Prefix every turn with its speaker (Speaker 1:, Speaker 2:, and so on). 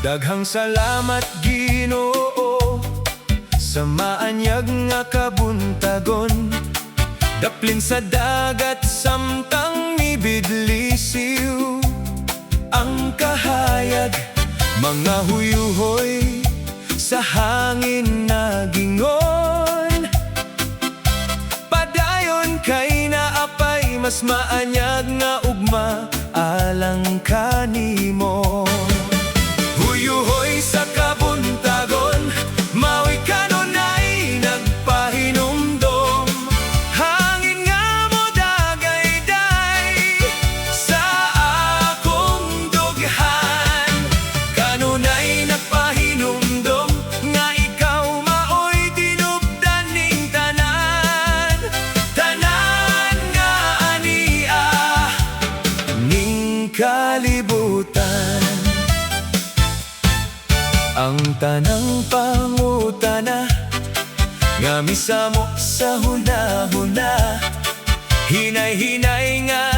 Speaker 1: Daghang salamat Ginoo sa maanyag nga kabuntagon. Daplin sa dagat samtang nibidlisiw ang kahayag, mga huyuhoy sa hangin na gingon. Padayon kay naapay mas maanyag nga ugma alang kanimo. Huyuhoy sa kabuntagon, mao'y kanunay nagpahinumdom. Hangin nga mo dagayday sa akong dughan. Kanunay nagpahinumdom nga ikaw mao'y tinubdan ning tanan. Tanan nga ania ning kalibutan. Ang tanang pangutana nga misamo sa hunahuna, hinay-hinay nga